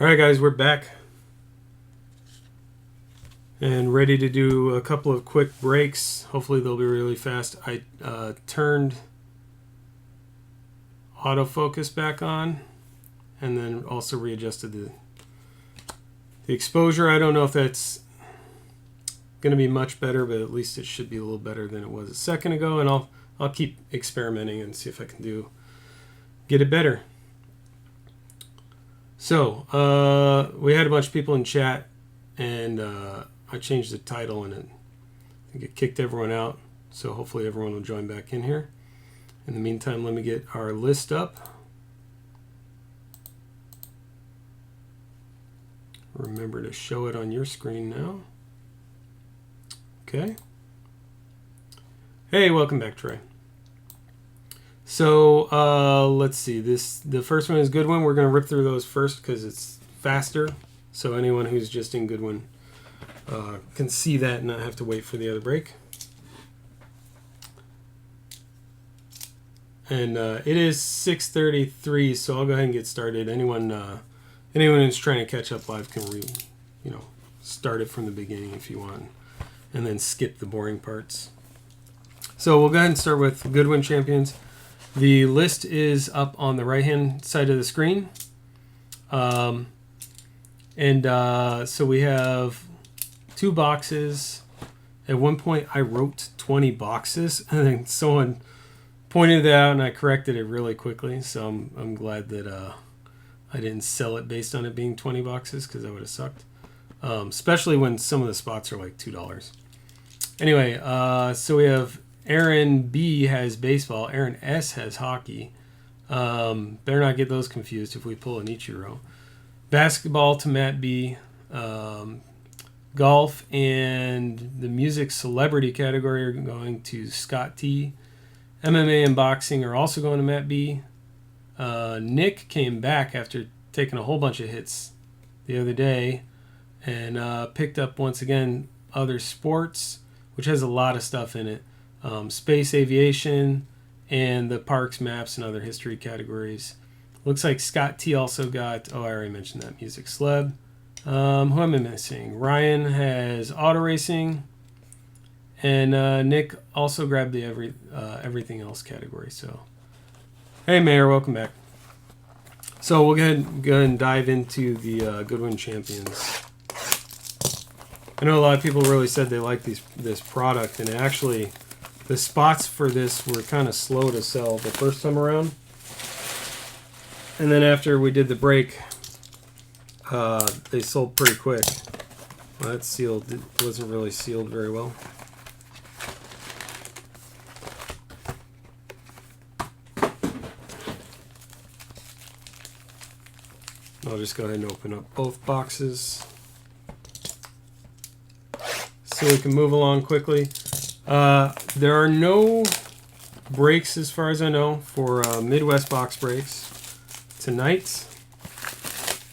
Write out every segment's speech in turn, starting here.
Alright guys, we're back and ready to do a couple of quick breaks. Hopefully they'll be really fast. I turned autofocus back on and then also readjusted the exposure. I don't know if that's going to be much better, but at least it should be a little better than it was a second ago, and I'll keep experimenting and see if I can get it better. So, we had a bunch of people in chat, and I changed the title, and I think it kicked everyone out. So hopefully everyone will join back in here. In the meantime, let me get our list up. Remember to show it on your screen now. Okay. Hey, welcome back, Trey. So let's see. The first one is Goodwin. We're going to rip through those first because it's faster. So anyone who's just in Goodwin can see that and not have to wait for the other break. And it is 6:33, so I'll go ahead and get started. Anyone who's trying to catch up live can start it from the beginning if you want, and then skip the boring parts. So we'll go ahead and start with Goodwin champions. The list is up on the right-hand side of the screen. So we have 2 boxes. At one point, I wrote 20 boxes, and then someone pointed it out, and I corrected it really quickly. So I'm glad that I didn't sell it based on it being 20 boxes, because that would have sucked. Especially when some of the spots are like $2. Anyway, so we have Aaron B has baseball. Aaron S has hockey. Better not get those confused if we pull an Ichiro. Basketball to Matt B. Golf and the music celebrity category are going to Scott T. MMA and boxing are also going to Matt B. Nick came back after taking a whole bunch of hits the other day and picked up once again other sports, which has a lot of stuff in it. Space aviation and the parks, maps, and other history categories. Looks like Scott T also got, I already mentioned that, music celeb. Who am I missing? Ryan has auto racing, and Nick also grabbed the everything else category. So, hey Mayor, welcome back. So we'll go ahead and dive into the Goodwin champions. I know a lot of people really said they like this product, and actually the spots for this were kind of slow to sell the first time around. And then after we did the break, they sold pretty quick. Well, that's sealed. It wasn't really sealed very well. I'll just go ahead and open up both boxes so we can move along quickly. There are no breaks, as far as I know, for Midwest box breaks tonight.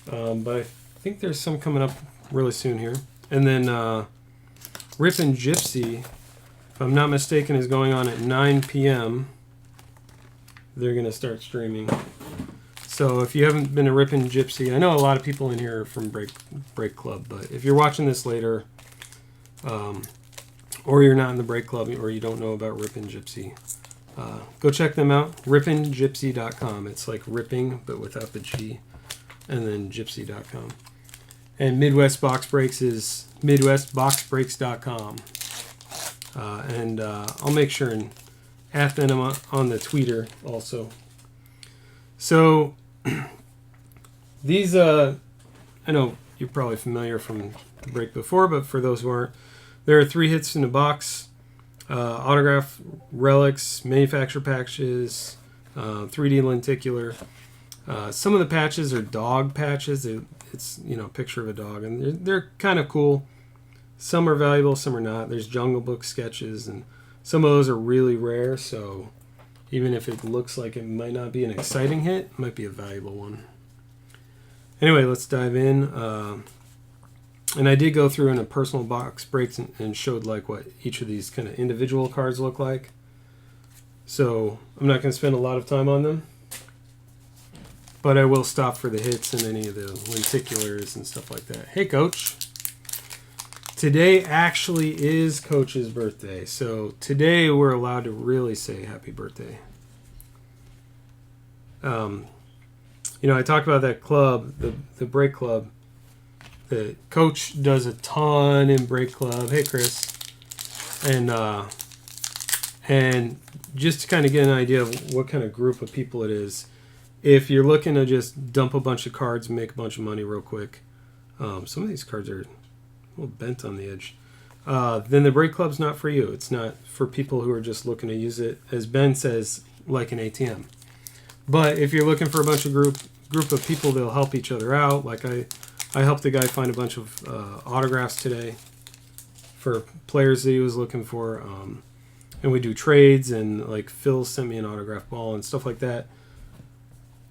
But I think there's some coming up really soon here. And then Rippin' Gypsy, if I'm not mistaken, is going on at 9 p.m. They're going to start streaming. So if you haven't been a Rippin' Gypsy, I know a lot of people in here are from Break Club, but if you're watching this later, or you're not in the Break Club, or you don't know about Rippin' Gypsy, go check them out. rippingypsy.com. It's like ripping, but without the G, and then gypsy.com. And Midwest Box Breaks is midwestboxbreaks.com. And I'll make sure and at them on the tweeter also. So these, I know you're probably familiar from the break before, but for those who aren't, there are 3 hits in the box: autograph relics, manufacturer patches, 3D lenticular. Some of the patches are dog patches. It's a picture of a dog, and they're kind of cool. Some are valuable, some are not. There's Jungle Book sketches, and some of those are really rare. So even if it looks like it might not be an exciting hit, it might be a valuable one. Anyway, let's dive in. And I did go through in a personal box breaks and showed like what each of these kind of individual cards look like. So I'm not going to spend a lot of time on them. but I will stop for the hits and any of the lenticulars and stuff like that. Hey, Coach. Today actually is Coach's birthday, so today we're allowed to really say happy birthday. I talked about that club, the break club. The Coach does a ton in break club. Hey, Chris. And just to kind of get an idea of what kind of group of people it is, if you're looking to just dump a bunch of cards and make a bunch of money real quick, some of these cards are a little bent on the edge, then the break club's not for you. It's not for people who are just looking to use it, as Ben says, like an ATM. But if you're looking for a bunch of group of people that'll help each other out, like I helped a guy find a bunch of autographs today for players that he was looking for, and we do trades, and like Phil sent me an autograph ball and stuff like that.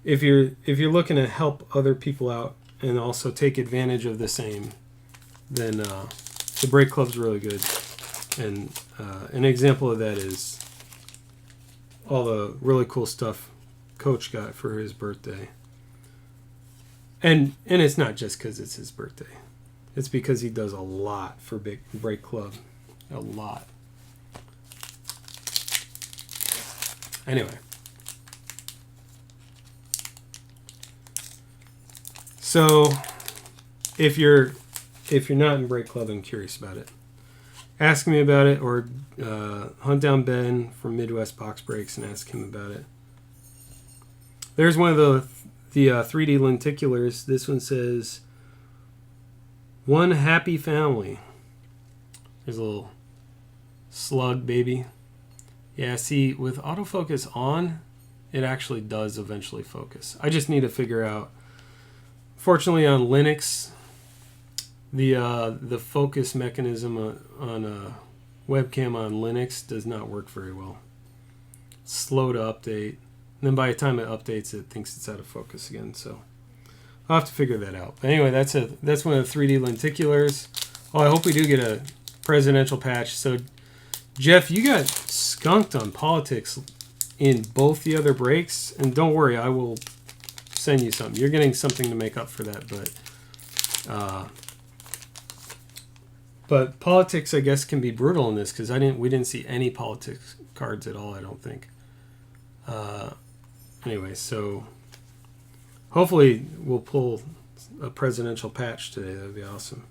If you're looking to help other people out and also take advantage of the same, then the break club's really good. And an example of that is all the really cool stuff Coach got for his birthday. And it's not just because it's his birthday. It's because he does a lot for Big Break Club. A lot. Anyway. So, if you're not in Break Club and curious about it, ask me about it, or hunt down Ben from Midwest Box Breaks and ask him about it. There's one of the 3D lenticulars. This one says, "One happy family." There's a little slug baby. Yeah, see, with autofocus on, it actually does eventually focus. I just need to figure out. Fortunately, on Linux, the focus mechanism on a webcam on Linux does not work very well. It's slow to update. And then by the time it updates, it thinks it's out of focus again. So I'll have to figure that out. But anyway, that's one of the 3D lenticulars. Oh, I hope we do get a presidential patch. So, Jeff, you got skunked on politics in both the other breaks. And don't worry, I will send you something. You're getting something to make up for that. But politics, I guess, can be brutal in this because we didn't see any politics cards at all, I don't think. Anyway, so hopefully we'll pull a presidential patch today. That would be awesome.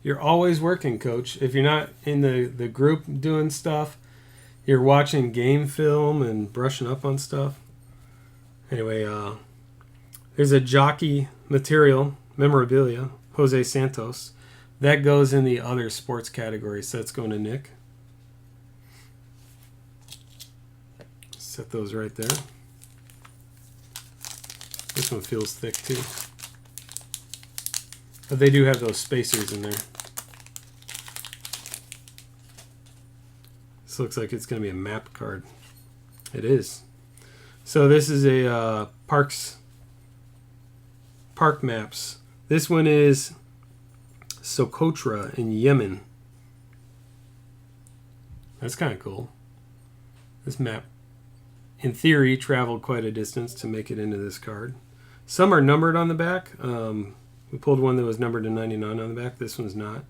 You're always working, Coach. If you're not in the group doing stuff, you're watching game film and brushing up on stuff. Anyway, there's a jockey material, memorabilia, Jose Santos. That goes in the other sports category, so that's going to Nick. Set those right there. This one feels thick too. But they do have those spacers in there. This looks like it's going to be a map card. It is. So this is a park maps. This one is Socotra in Yemen. That's kind of cool. This map, in theory, traveled quite a distance to make it into this card. Some are numbered on the back. We pulled one that was numbered to 99 on the back. This one's not.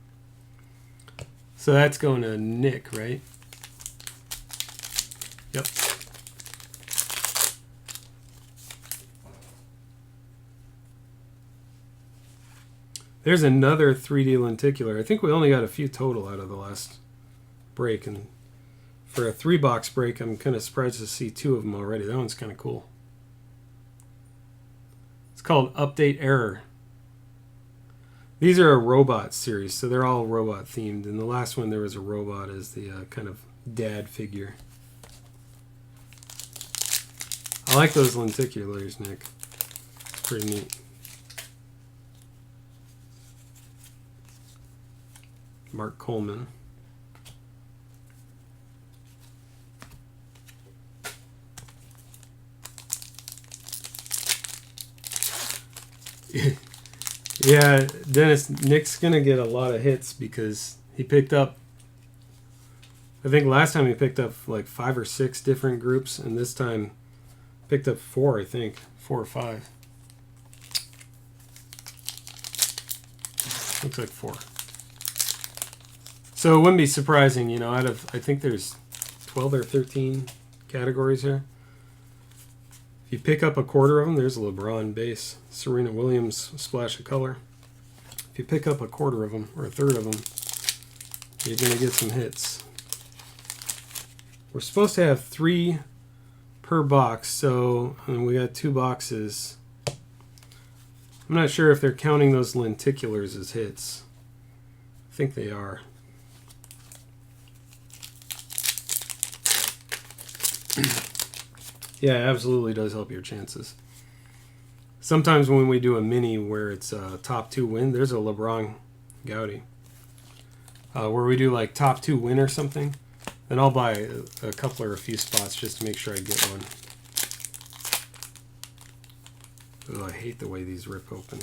So that's going to Nick, right? Yep. There's another 3D lenticular. I think we only got a few total out of the last break. And for a 3-box break, I'm kind of surprised to see 2 of them already. That one's kind of cool. It's called Update Error. These are a robot series, so they're all robot themed. And the last one, there was a robot as the kind of dad figure. I like those lenticulars, Nick. It's pretty neat. Mark Coleman. Yeah, Dennis, Nick's gonna get a lot of hits because he picked up, I think last time he picked up like 5 or 6 different groups, and this time picked up 4, I think. 4 or 5. Looks like 4. So it wouldn't be surprising, you know, out of, I think there's 12 or 13 categories here. If you pick up a quarter of them, there's a LeBron base, Serena Williams splash of color. If you pick up a quarter of them, or a third of them, you're going to get some hits. We're supposed to have 3 per box, so we got 2 boxes. I'm not sure if they're counting those lenticulars as hits. I think they are. Yeah, it absolutely does help your chances. Sometimes when we do a mini where it's top 2 win, there's a LeBron Gaudy. Where we do like top 2 win or something, then I'll buy a couple or a few spots just to make sure I get one. Oh, I hate the way these rip open.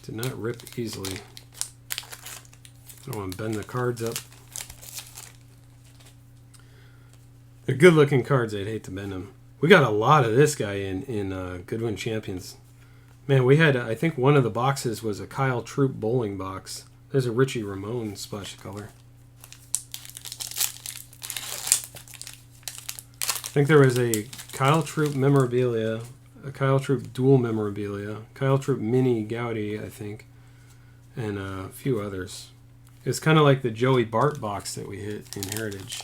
Did not rip easily. I don't want to bend the cards up. They're good looking cards. I'd hate to bend them. We got a lot of this guy in Goodwin Champions. Man, we had, I think one of the boxes was a Kyle Troop bowling box. There's a Richie Ramone splash color. I think there was a Kyle Troop memorabilia, a Kyle Troop dual memorabilia, Kyle Troop mini Gaudy, I think, and a few others. It's kind of like the Joey Bart box that we hit in Heritage.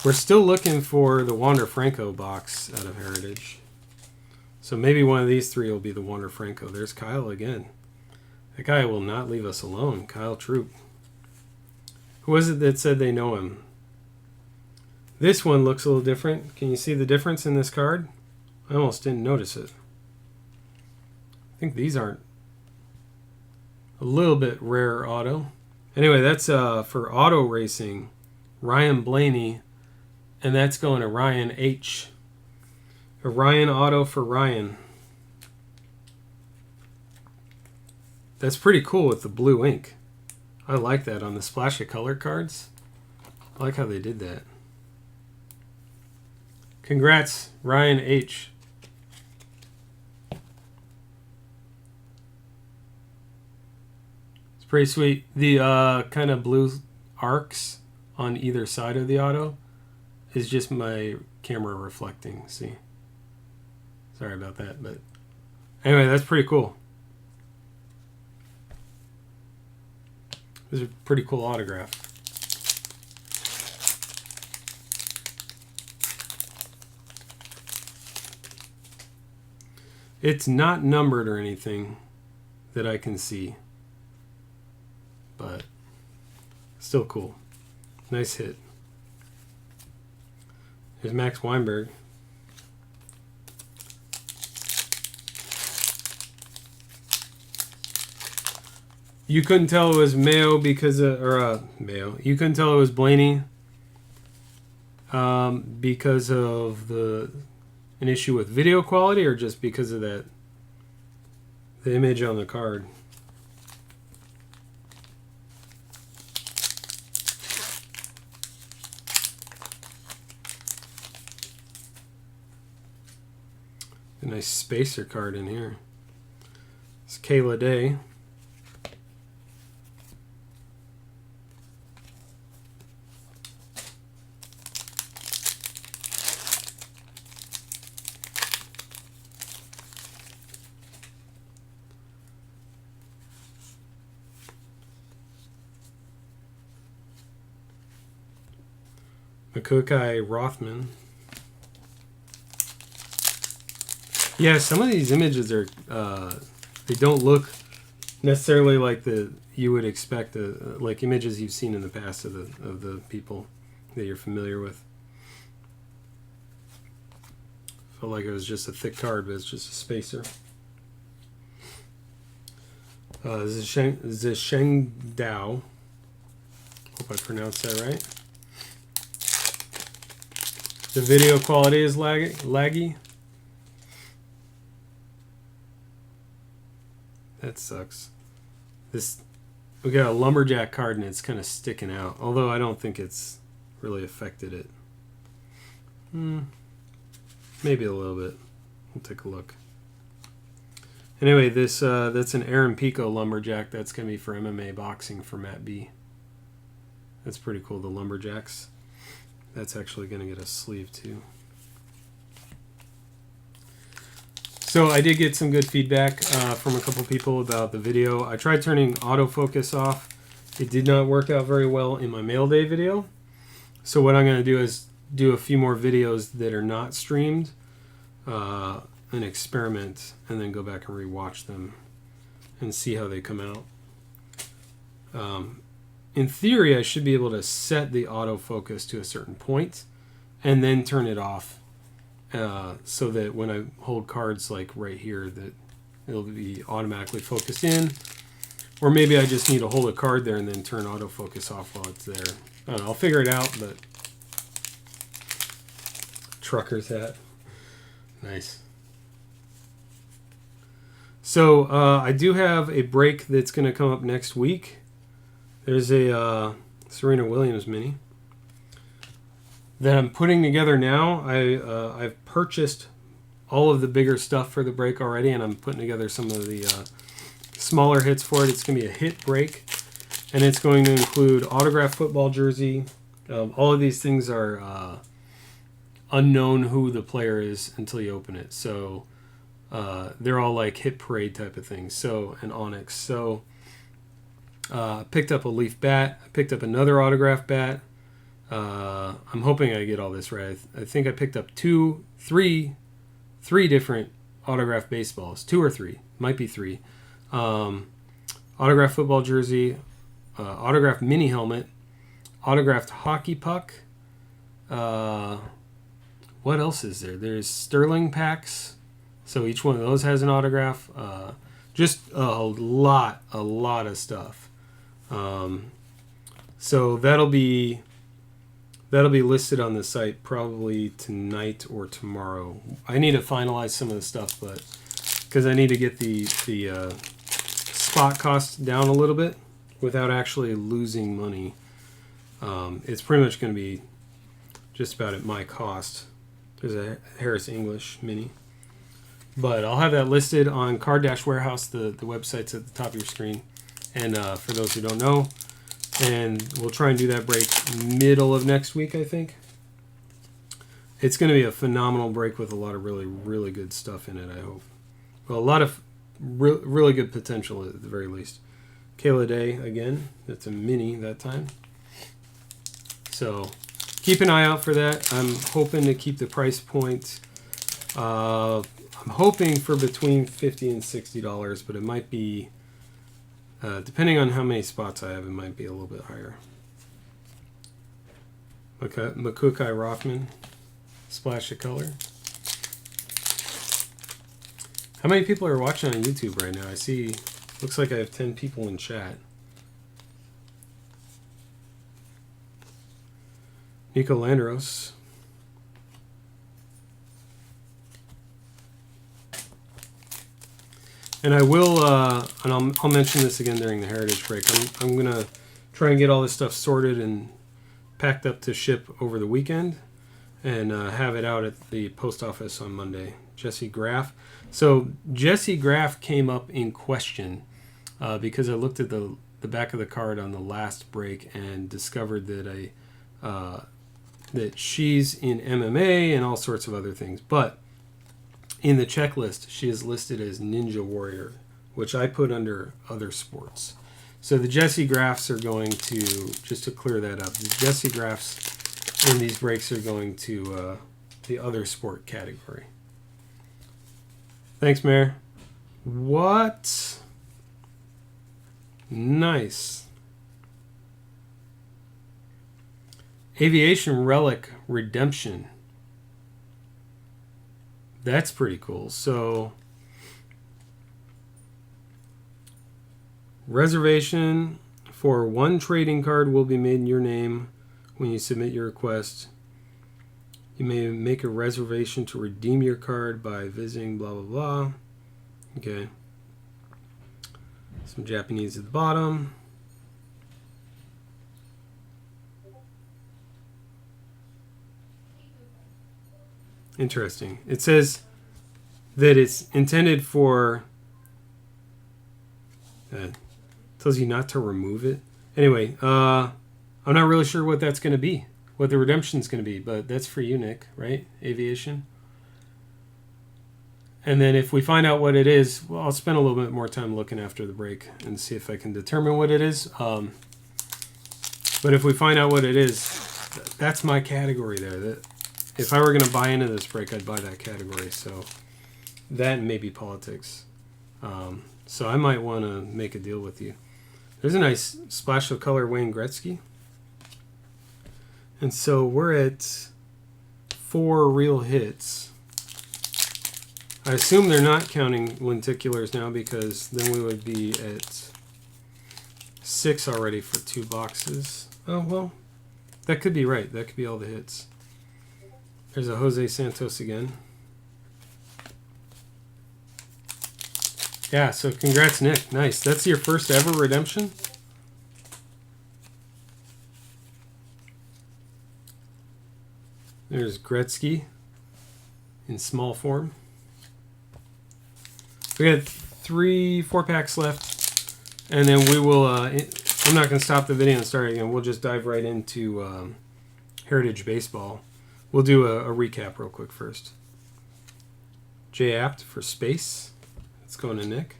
We're still looking for the Wander Franco box out of Heritage. So maybe one of these 3 will be the Wander Franco. There's Kyle again. That guy will not leave us alone. Kyle Troop. Who was it that said they know him? This one looks a little different. Can you see the difference in this card? I almost didn't notice it. I think these aren't. A little bit rare auto. Anyway, that's for auto racing. Ryan Blaney. And that's going to Ryan H. A Ryan auto for Ryan. That's pretty cool with the blue ink. I like that on the splash of color cards. I like how they did that. Congrats, Ryan H. It's pretty sweet. The kind of blue arcs on either side of the auto is just my camera reflecting. See? Sorry about that, but anyway, that's pretty cool. This is a pretty cool autograph. It's not numbered or anything that I can see, but still cool. Nice hit. There's Max Weinberg. You couldn't tell it was Mayo because of, Mayo. You couldn't tell it was Blaney because of an issue with video quality, or just because of the image on the card. A nice spacer card in here. It's Kayla Day. Makukai Rothman. Yeah, some of these images are they don't look necessarily like you would expect, like images you've seen in the past of the people that you're familiar with. Felt like it was just a thick card, but it's just a spacer. Zheng Dao. Hope I pronounced that right. The video quality is laggy. That sucks. We got a lumberjack card and it's kind of sticking out. Although I don't think it's really affected it. Maybe a little bit. We'll take a look. Anyway, that's an Aaron Pico lumberjack. That's going to be for MMA boxing for Matt B. That's pretty cool, the lumberjacks. That's actually going to get a sleeve too. So I did get some good feedback from a couple people about the video. I tried turning autofocus off. It did not work out very well in my mail day video. So what I'm going to do is do a few more videos that are not streamed, an experiment, and then go back and rewatch them and see how they come out. In theory, I should be able to set the autofocus to a certain point and then turn it off, so that when I hold cards like right here, that it'll be automatically focused in. Or maybe I just need to hold a card there and then turn autofocus off while it's there. I don't know, I'll figure it out, but... Trucker's hat. Nice. So I do have a break that's going to come up next week. There's a Serena Williams mini that I'm putting together now. I've purchased all of the bigger stuff for the break already, and I'm putting together some of the smaller hits for it. It's going to be a hit break, and it's going to include autographed football jersey. All of these things are unknown who the player is until you open it. So they're all like hit parade type of things. So an Onyx. So picked up a Leaf bat. I picked up another autograph bat. I'm hoping I get all this right. I think I picked up three different autographed baseballs. 2 or 3. Might be 3. Autographed football jersey. Autographed mini helmet. Autographed hockey puck. What else is there? There's Sterling packs. So each one of those has an autograph. Just a lot of stuff. So that'll be listed on the site probably tonight or tomorrow. I need to finalize some of the stuff, but because I need to get the spot cost down a little bit without actually losing money. It's pretty much going to be just about at my cost. There's a Harris English mini. But I'll have that listed on Card Warehouse. The website's at the top of your screen. And for those who don't know, and we'll try and do that break middle of next week, I think. It's going to be a phenomenal break with a lot of really, really good stuff in it, I hope. Well, a lot of really good potential at the very least. Kayla Day, again. That's a mini that time. So keep an eye out for that. I'm hoping to keep the price point. I'm hoping for between $50 and $60, but it might be, depending on how many spots I have, it might be a little bit higher. Okay, Makukai Rothman, splash of color. How many people are watching on YouTube right now? I see, looks like I have 10 people in chat. Nico Landros. And I will, and I'll mention this again during the Heritage break. I'm going to try and get all this stuff sorted and packed up to ship over the weekend and have it out at the post office on Monday. Jesse Graff. So Jesse Graff came up in question because I looked at the back of the card on the last break and discovered that that she's in MMA and all sorts of other things. But in the checklist, she is listed as Ninja Warrior, which I put under other sports. So the Jesse Graffs are going to, just to clear that up, the Jesse Graffs in these breaks are going to the other sport category. Thanks, Mayor. What? Nice. Aviation Relic Redemption. That's pretty cool. So, reservation for one trading card will be made in your name when you submit your request. You may make a reservation to redeem your card by visiting blah, blah, blah. Okay. Some Japanese at the bottom. Interesting. It says that it's intended for... tells you not to remove it. Anyway, I'm not really sure what that's going to be, what the redemption's going to be, but that's for you, Nick, right? Aviation. And then if we find out what it is, well, I'll spend a little bit more time looking after the break and see if I can determine what it is. But if we find out what it is, that's my category there. That if I were going to buy into this break, I'd buy that category. So that and maybe politics. So I might want to make a deal with you. There's a nice splash of color Wayne Gretzky. And so we're at 4 real hits. I assume they're not counting lenticulars now because then we would be at 6 already for 2 boxes. Oh, well, that could be right. That could be all the hits. There's a Jose Santos again. Yeah, so congrats, Nick. Nice. That's your first ever redemption? There's Gretzky in small form. We got 4 packs left, and then we will, I'm not going to stop the video and start again. We'll just dive right into Heritage Baseball. We'll do a recap real quick first. J Apt for Space. It's going to Nick.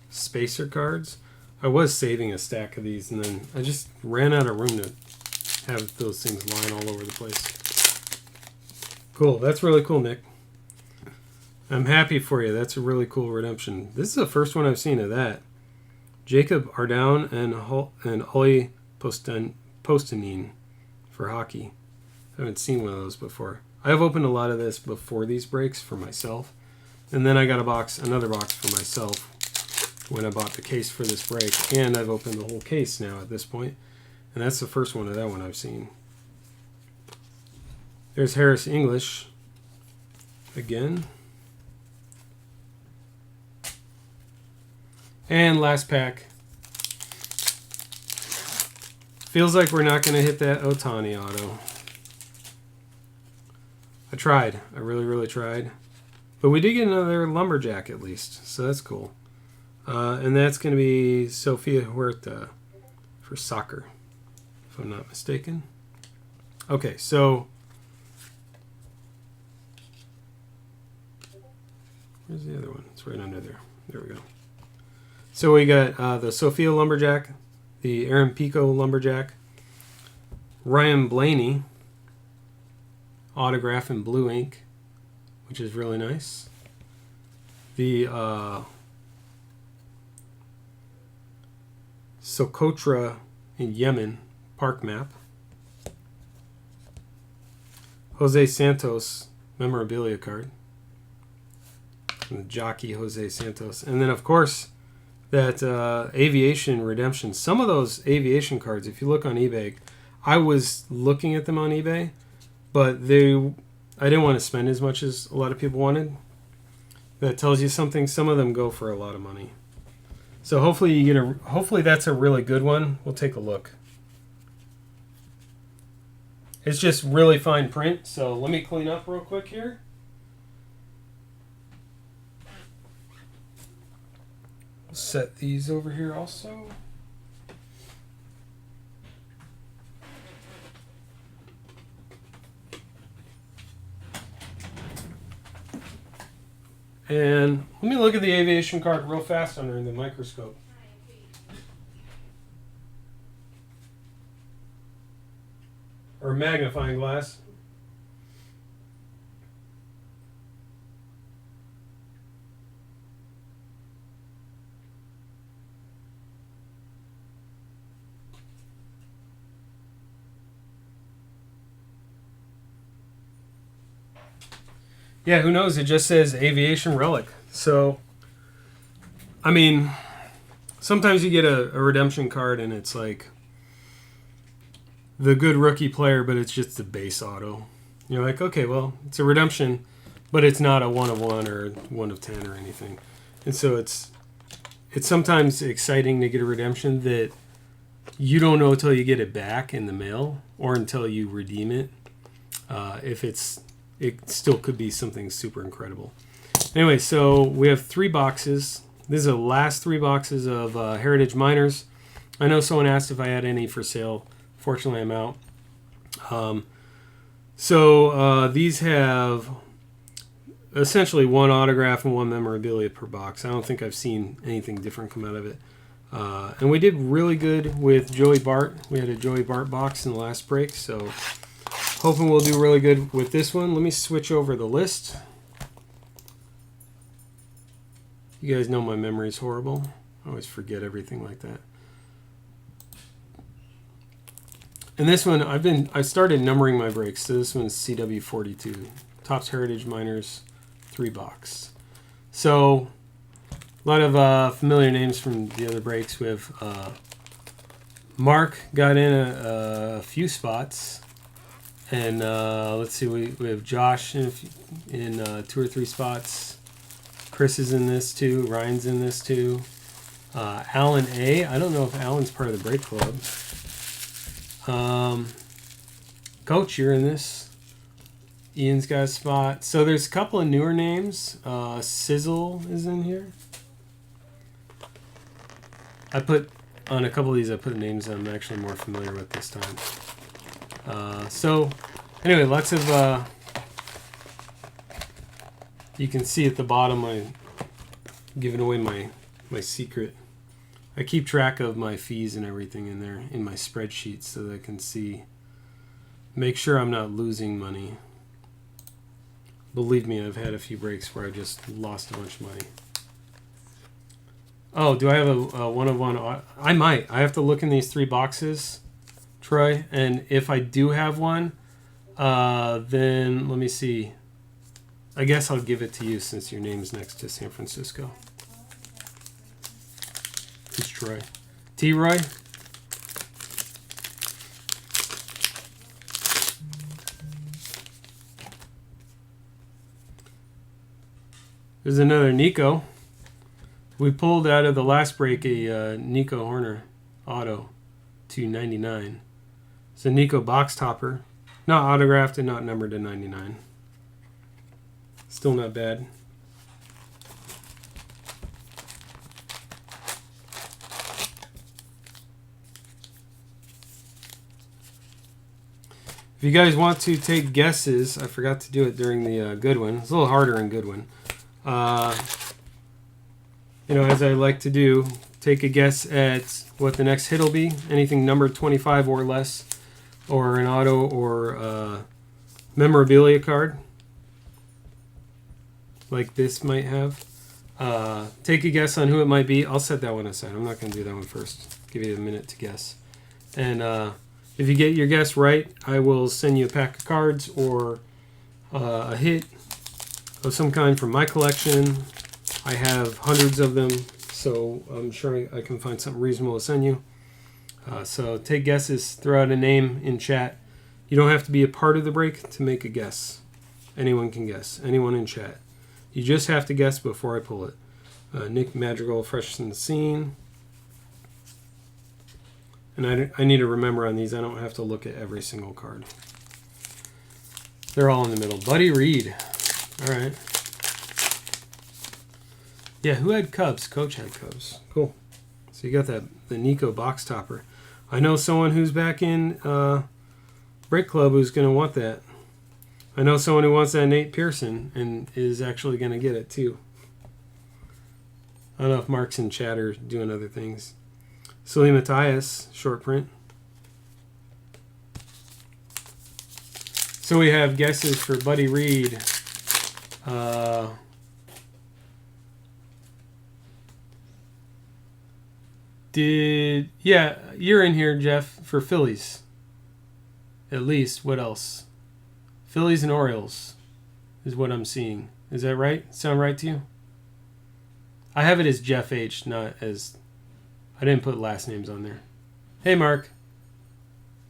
Spacer cards. I was saving a stack of these, and then I just ran out of room to have those things lying all over the place. Cool. That's really cool, Nick. I'm happy for you. That's a really cool redemption. This is the first one I've seen of that. Jacob Ardown and Ollie Postanine for hockey. I haven't seen one of those before. I've opened a lot of this before these breaks for myself. And then I got another box for myself when I bought the case for this break. And I've opened the whole case now at this point. And that's the first one of that one I've seen. There's Harris English again. And last pack. Feels like we're not going to hit that Ohtani auto. I tried. I really, really tried. But we did get another Lumberjack at least, so that's cool. And that's going to be Sofia Huerta for soccer, if I'm not mistaken. Okay, so... where's the other one? It's right under there. There we go. So we got the Sofia Lumberjack, the Aaron Pico Lumberjack, Ryan Blaney, autograph in blue ink, which is really nice. The Socotra in Yemen park map. Jose Santos memorabilia card. And the jockey Jose Santos. And then, of course, that aviation redemption. Some of those aviation cards, if you look on eBay, I was looking at them on eBay, but I didn't want to spend as much as a lot of people wanted. That tells you something. Some of them go for a lot of money. So hopefully that's a really good one. We'll take a look. It's just really fine print, so let me clean up real quick here. We'll set these over here also. And let me look at the aviation card real fast under the microscope. Or magnifying glass. Yeah, who knows? It just says aviation relic. So, I mean, sometimes you get a redemption card and it's like the good rookie player, but it's just the base auto. You're like, okay, well, it's a redemption, but it's not a 1 of 1 or 1 of 10 or anything. And so it's sometimes exciting to get a redemption that you don't know until you get it back in the mail or until you redeem it. It still could be something super incredible. Anyway, so we have 3 boxes. These are the last 3 boxes of Heritage Miners. I know someone asked if I had any for sale. Fortunately, I'm out. So these have essentially 1 autograph and 1 memorabilia per box. I don't think I've seen anything different come out of it. And we did really good with Joey Bart. We had a Joey Bart box in the last break, so hoping we'll do really good with this one. Let me switch over the list. You guys know my memory's horrible. I always forget everything like that. And this one, I started numbering my breaks. So this one's CW42, Topps Heritage Miners 3 box. So a lot of familiar names from the other breaks. We have Mark got in a few spots, and let's see, we have Josh in 2 or 3 spots. Chris is in this too. Ryan's in this too. Alan A. I don't know if Alan's part of the break club. Coach, you're in this. Ian's got a spot. So there's a couple of newer names. Sizzle is in here. I put on a couple of these. I put names I'm actually more familiar with this time. So anyway, lots of. You can see at the bottom I'm giving away my secret. I keep track of my fees and everything in there in my spreadsheet so that I can make sure I'm not losing money. Believe me, I've had a few breaks where I just lost a bunch of money. Oh, do I have a 1 of 1? I might. I have to look in these 3 boxes, Troy, and if I do have one, then let me see. I guess I'll give it to you since your name's next to San Francisco. Who's Troy? T-Roy? There's another Nico. We pulled out of the last break a Nico Horner auto to 99. It's a Nico box topper. Not autographed and not numbered to 99. Still not bad. If you guys want to take guesses, I forgot to do it during the Goodwin. It's a little harder in Goodwin. As I like to do, take a guess at what the next hit will be. Anything numbered 25 or less, or an auto or memorabilia card, like this might have. Take a guess on who it might be. I'll set that one aside. I'm not going to do that one first. Give you a minute to guess. And if you get your guess right, I will send you a pack of cards or a hit of some kind from my collection. I have hundreds of them, so I'm sure I can find something reasonable to send you. So take guesses, throw out a name in chat. You don't have to be a part of the break to make a guess. Anyone can guess. Anyone in chat. You just have to guess before I pull it. Nick Madrigal, fresh in the scene. And I need to remember on these, I don't have to look at every single card. They're all in the middle. Buddy Reed. All right. Yeah, who had Cubs? Coach had Cubs. Cool. So you got the Nico box topper. I know someone who's back in Break Club who's going to want that. I know someone who wants that Nate Pearson and is actually going to get it too. I don't know if Mark's in chat or doing other things. Sully Matthias, short print. So we have guesses for Buddy Reed. Yeah, you're in here, Jeff, for Phillies. At least. What else? Phillies and Orioles is what I'm seeing. Is that right? Sound right to you? I have it as Jeff H, not as I didn't put last names on there. Hey, Mark.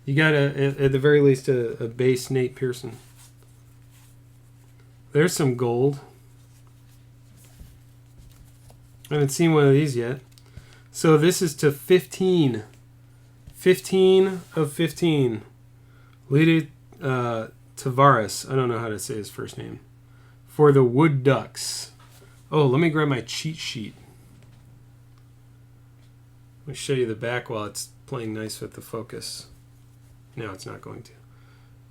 You got, at the very least, a base Nate Pearson. There's some gold. I haven't seen one of these yet. So this is to 15. 15 of 15. Lidi Tavares. I don't know how to say his first name. For the Wood Ducks. Oh, let me grab my cheat sheet. Let me show you the back while it's playing nice with the focus. No, it's not going to.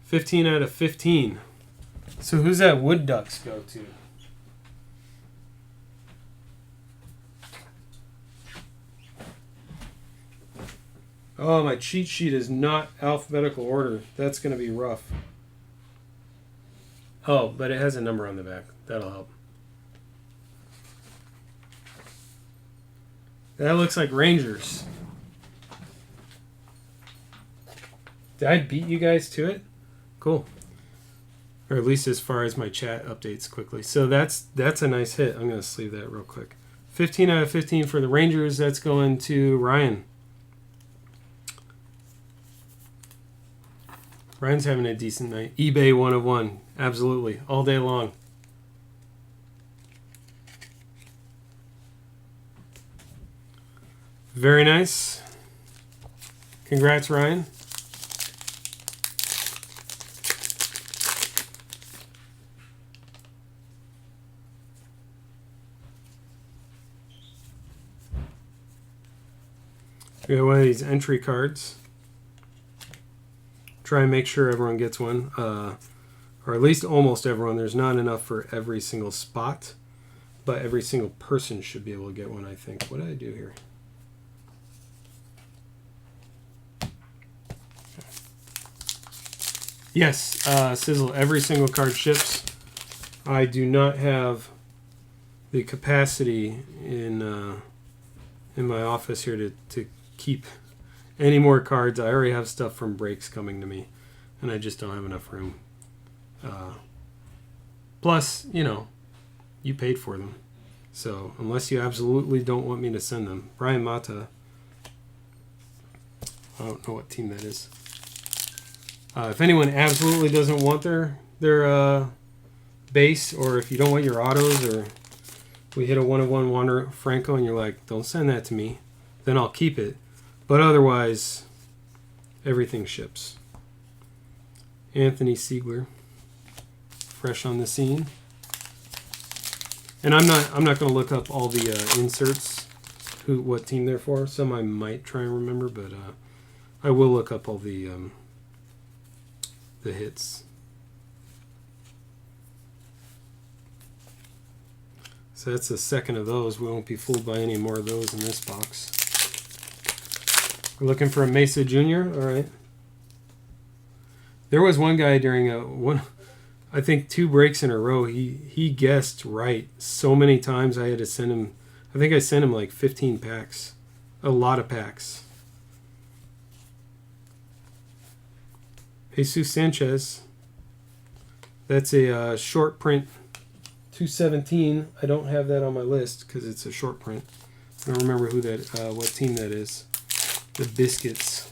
15 out of 15. So who's that Wood Ducks go to? Oh, my cheat sheet is not alphabetical order. That's going to be rough. Oh, but it has a number on the back. That'll help. That looks like Rangers. Did I beat you guys to it? Cool. Or at least as far as my chat updates quickly. So that's a nice hit. I'm going to sleeve that real quick. 15 out of 15 for the Rangers. That's going to Ryan. Ryan's having a decent night. eBay 101. Absolutely. All day long. Very nice. Congrats, Ryan. We got one of these entry cards. Try and make sure everyone gets one, or at least almost everyone. There's not enough for every single spot, but every single person should be able to get one, I think. What did I do here? Yes, Sizzle, every single card ships. I do not have the capacity in my office here to keep any more cards. I already have stuff from breaks coming to me, and I just don't have enough room. Plus, you paid for them. So unless you absolutely don't want me to send them. Brian Mata. I don't know what team that is. If anyone absolutely doesn't want their base, or if you don't want your autos, or we hit a 1-of-1 Wander Franco and you're like, don't send that to me, then I'll keep it. But otherwise, everything ships. Anthony Siegler, fresh on the scene. And I'm not going to look up all the inserts, what team they're for. Some I might try and remember, but I will look up all the hits. So that's the second of those. We won't be fooled by any more of those in this box. We're looking for a Mesa Jr. All right. There was one guy during I think 2 breaks in a row. He guessed right so many times. I had to send him. I think I sent him like 15 packs, a lot of packs. Jesus Sanchez. That's a short print 217. I don't have that on my list because it's a short print. I don't remember who that, what team that is. The Biscuits.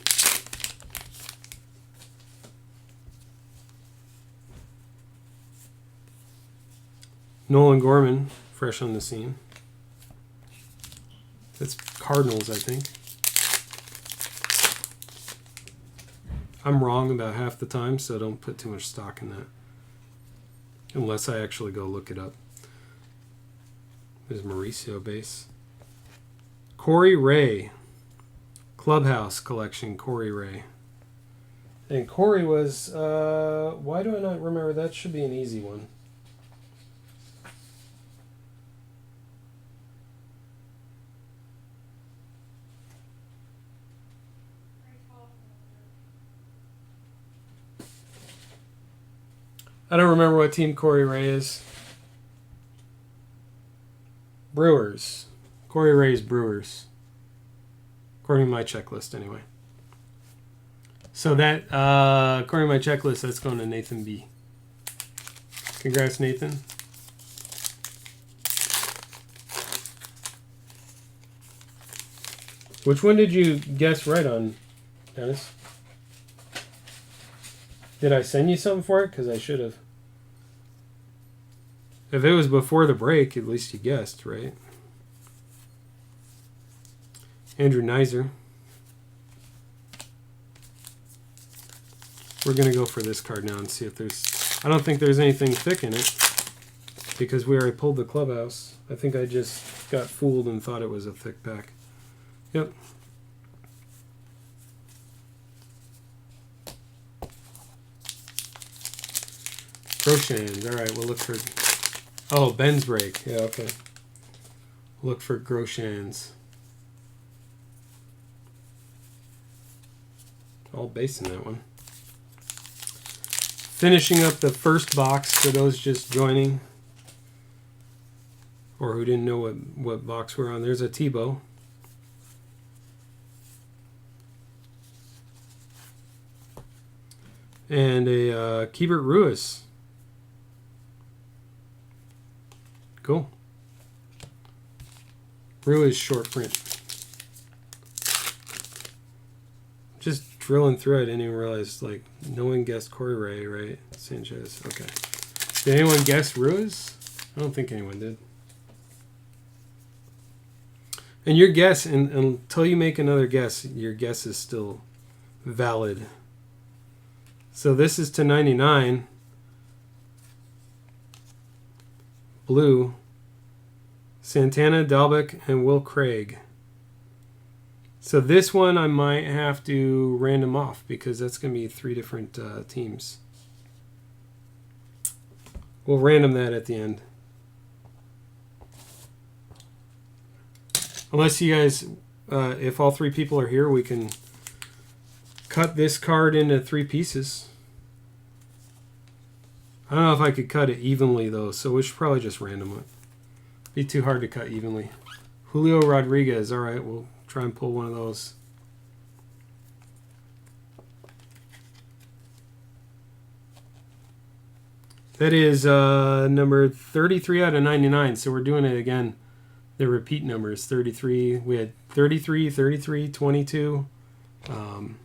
Nolan Gorman, fresh on the scene. That's Cardinals, I think. I'm wrong about half the time, so don't put too much stock in that. Unless I actually go look it up. There's Mauricio base. Corey Ray. Clubhouse collection, Corey Ray. And Corey was, why do I not remember? That should be an easy one. I don't remember what team Corey Ray is. Brewers. Corey Ray's Brewers. According to my checklist, anyway. So that, according to my checklist, that's going to Nathan B. Congrats, Nathan. Which one did you guess right on, Dennis? Did I send you something for it? Because I should have. If it was before the break, at least you guessed, right? Andrew Nizer. We're going to go for this card now and see if there's... I don't think there's anything thick in it because we already pulled the clubhouse. I think I just got fooled and thought it was a thick pack. Yep. Groshans. All right, we'll look for... Oh, Ben's break. Yeah, okay. Look for Groshans. All base in that one. Finishing up the first box for those just joining or who didn't know what box we're on. There's a Tebow. And a Keibert Ruiz. Cool. Ruiz short print. Just drilling through it, I didn't even realize, like, no one guessed Corey Ray, right? Sanchez, okay. Did anyone guess Ruiz? I don't think anyone did. And your guess, until you make another guess, your guess is still valid. So this is to 99. Blue. Santana, Dalbec, and Will Craig. So this one I might have to random off because that's going to be 3 different teams. We'll random that at the end. Unless you guys, if all 3 people are here, we can cut this card into 3 pieces. I don't know if I could cut it evenly though, so we should probably just random it. Be too hard to cut evenly. Julio Rodriguez, all right, we'll try and pull one of those. That is number 33 out of 99. So we're doing it again. The repeat numbers, 33. We had 33, 33, 22. Some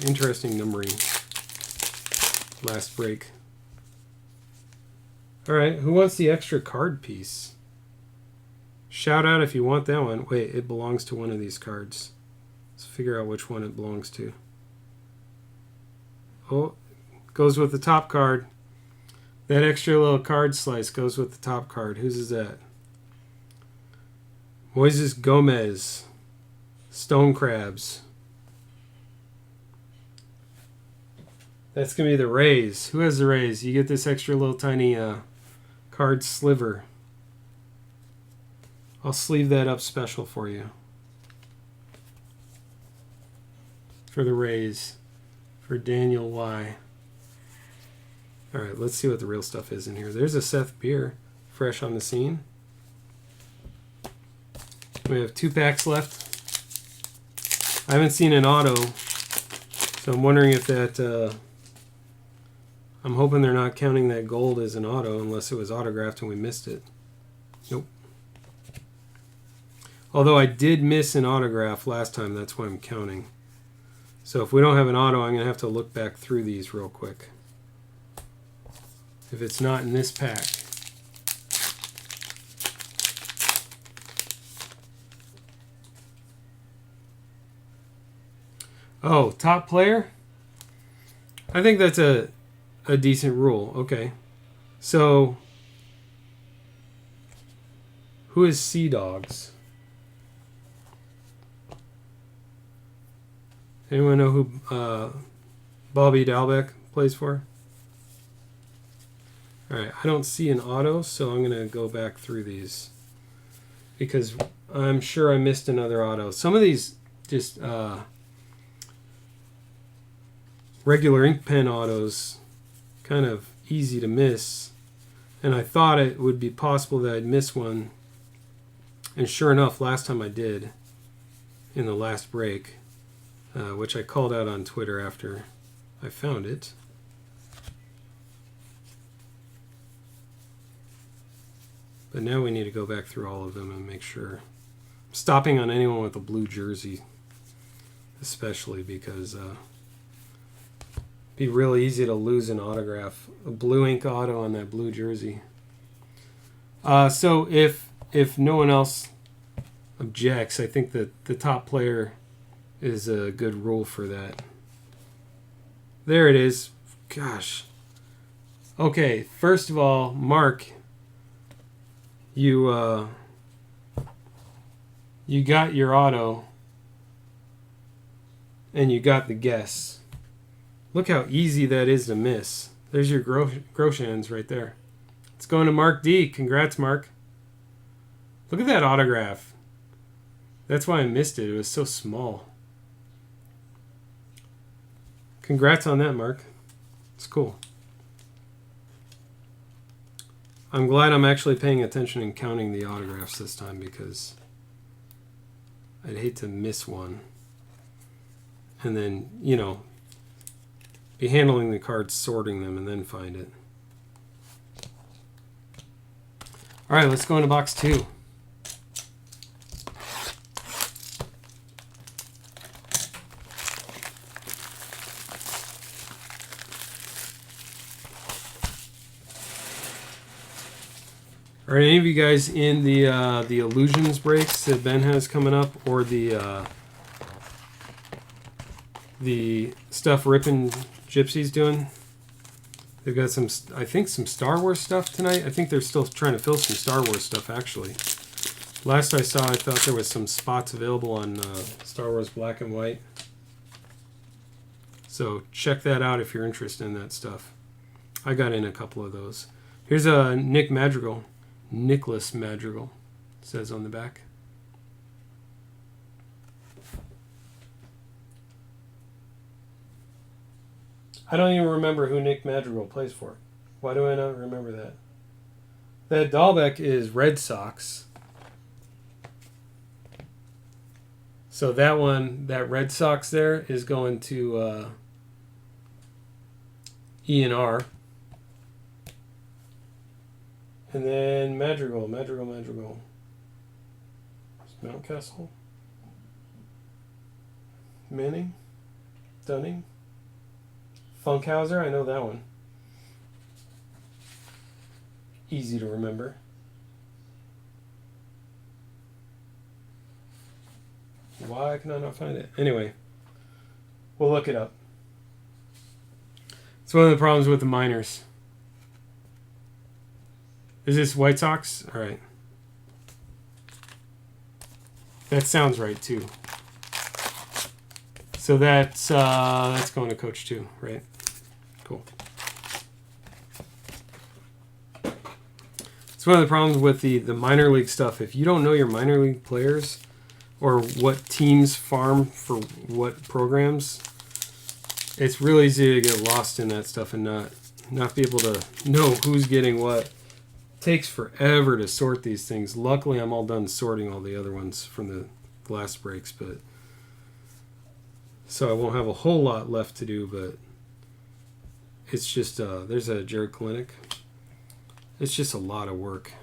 interesting numbering last break. All right, who wants the extra card piece? Shout out if you want that one. Wait, it belongs to one of these cards. Let's figure out which one it belongs to. Oh, goes with the top card. That extra little card slice goes with the top card. Whose is that? Moises Gomez. Stone Crabs. That's going to be the Rays. Who has the Rays? You get this extra little tiny card sliver. I'll sleeve that up special for you. For the Rays. For Daniel Y. All right, let's see what the real stuff is in here. There's a Seth Beer, fresh on the scene. We have 2 packs left. I haven't seen an auto, so I'm wondering if that... I'm hoping they're not counting that gold as an auto unless it was autographed and we missed it. Nope. Although I did miss an autograph last time, that's why I'm counting. So if we don't have an auto, I'm going to have to look back through these real quick. If it's not in this pack. Oh, top player? I think that's a decent rule. Okay. So, who is Sea Dogs? Anyone know who Bobby Dalbec plays for? Alright, I don't see an auto, so I'm going to go back through these. Because I'm sure I missed another auto. Some of these just regular ink pen autos, kind of easy to miss. And I thought it would be possible that I'd miss one. And sure enough, last time I did, in the last break, which I called out on Twitter after I found it. But now we need to go back through all of them and make sure stopping on anyone with a blue jersey, especially because it'd be real easy to lose an autograph, a blue ink auto on that blue jersey. So if no one else objects, I think that the top player is a good rule for that. There it is. Gosh. Okay, first of all, Mark, you got your auto and you got the guess. Look how easy that is to miss. There's your Groshans right there. It's going to Mark D. Congrats, Mark. Look at that autograph. That's why I missed it. It was so small. Congrats on that, Mark. It's cool. I'm glad I'm actually paying attention and counting the autographs this time because I'd hate to miss one. And then, you know, be handling the cards, sorting them, and then find it. All right, let's go into box 2. Are any of you guys in the Illusions breaks that Ben has coming up, or the stuff Rippin' Gypsy's doing? They've got some, I think, some Star Wars stuff tonight. I think they're still trying to fill some Star Wars stuff, actually. Last I saw, I thought there was some spots available on Star Wars Black and White. So check that out if you're interested in that stuff. I got in a couple of those. Here's a Nicholas Madrigal, says on the back. I don't even remember who Nick Madrigal plays for. Why do I not remember that? That Dahlbeck is Red Sox. So that one, that Red Sox there is going to E&R. And then Madrigal. Mountcastle. Manning. Dunning. Funkhauser, I know that one. Easy to remember. Why can I not find it? Anyway, we'll look it up. It's one of the problems with the minors. Is this White Sox? All right. That sounds right too. So that's going to Coach 2, right? Cool. It's one of the problems with the minor league stuff. If you don't know your minor league players or what teams farm for what programs, it's really easy to get lost in that stuff and not be able to know who's getting what. It takes forever to sort these things. Luckily, I'm all done sorting all the other ones from the glass breaks, but so I won't have a whole lot left to do, but it's just, there's a Jared Kalinick. It's just a lot of work.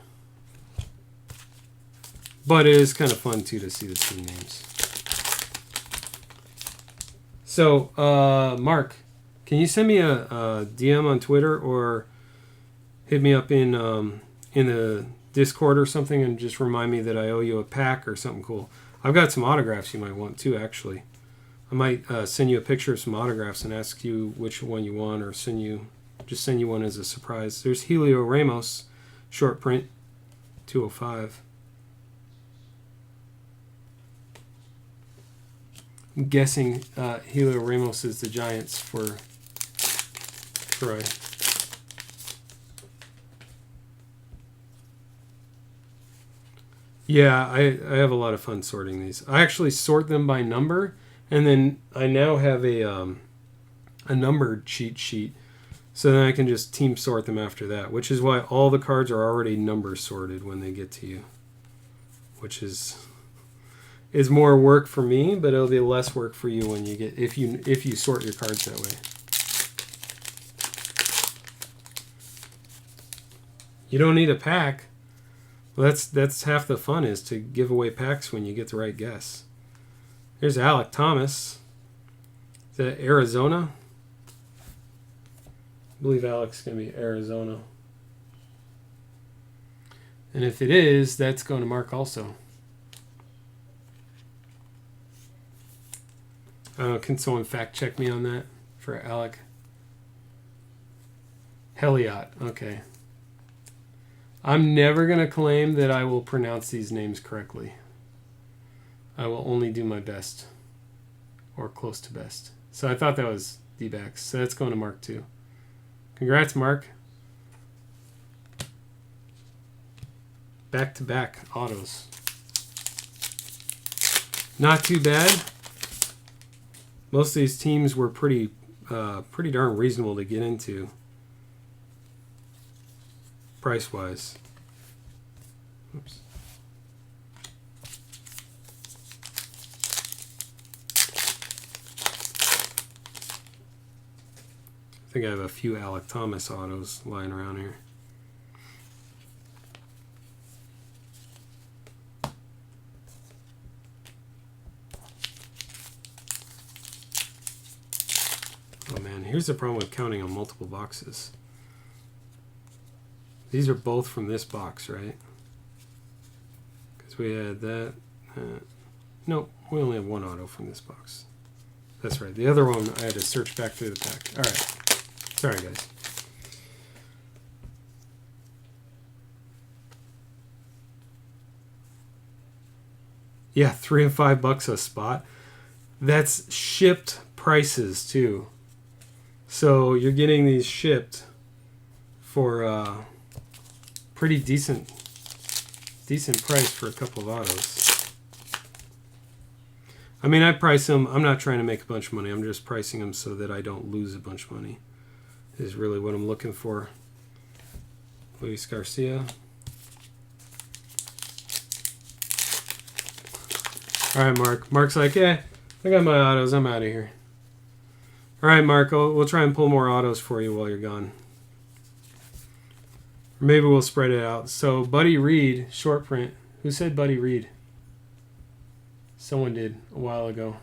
But it is kind of fun, too, to see the team names. So, Mark, can you send me a DM on Twitter or hit me up in the Discord or something and just remind me that I owe you a pack or something cool? I've got some autographs you might want, too, actually. I might send you a picture of some autographs and ask you which one you want, or send you one as a surprise. There's Helio Ramos, short print, 205. I'm guessing Helio Ramos is the Giants for Troy. Yeah, I have a lot of fun sorting these. I actually sort them by number. And then I now have a numbered cheat sheet, so then I can just team sort them after that, which is why all the cards are already number sorted when they get to you, which is more work for me, but it'll be less work for you when you get if you sort your cards that way. You don't need a pack. Well, that's half the fun, is to give away packs when you get the right guess. Here's Alec Thomas. Is that Arizona? I believe Alec's going to be Arizona. And if it is, that's going to Mark also. Can someone fact check me on that for Alec? Heliot. Okay. I'm never going to claim that I will pronounce these names correctly. I will only do my best. Or close to best. So I thought that was D-backs. So that's going to Mark too. Congrats, Mark. Back-to-back autos. Not too bad. Most of these teams were pretty darn reasonable to get into. Price-wise. Oops. I think I have a few Alec Thomas autos lying around here. Oh man, here's the problem with counting on multiple boxes. These are both from this box, right? Because we had that. Nope, we only have one auto from this box. That's right. The other one, I had to search back through the pack. All right. Sorry, guys. Yeah, $3 and $5 a spot. That's shipped prices too. So you're getting these shipped for pretty decent price for a couple of autos. I mean, I price them. I'm not trying to make a bunch of money. I'm just pricing them so that I don't lose a bunch of money. Is really what I'm looking for. Luis Garcia. All right, Mark. Mark's like, yeah, I got my autos. I'm out of here. All right, Mark. We'll try and pull more autos for you while you're gone. Or maybe we'll spread it out. So, Buddy Reed, short print. Who said Buddy Reed? Someone did a while ago.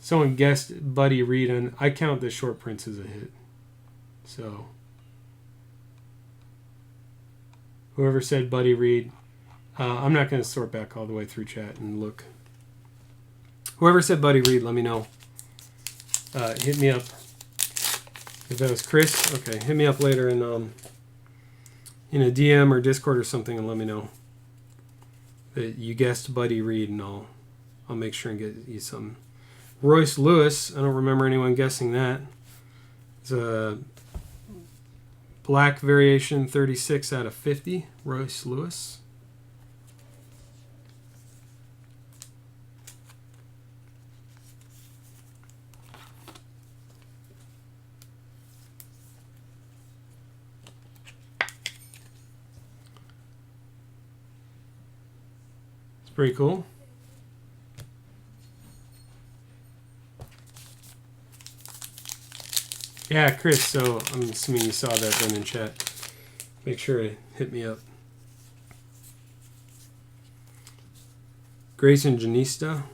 Someone guessed Buddy Reed, and I count the short prints as a hit. So, whoever said Buddy Reed, I'm not going to sort back all the way through chat and look. Whoever said Buddy Reed, let me know. Hit me up. If that was Chris, okay, hit me up later in a DM or Discord or something and let me know that you guessed Buddy Reed, and I'll make sure and get you some. Royce Lewis, I don't remember anyone guessing that. It's a black variation 36 out of 50, Royce Lewis. It's pretty cool. Yeah, Chris, so I'm assuming you saw that then in chat. Make sure to hit me up. Grayson Janista.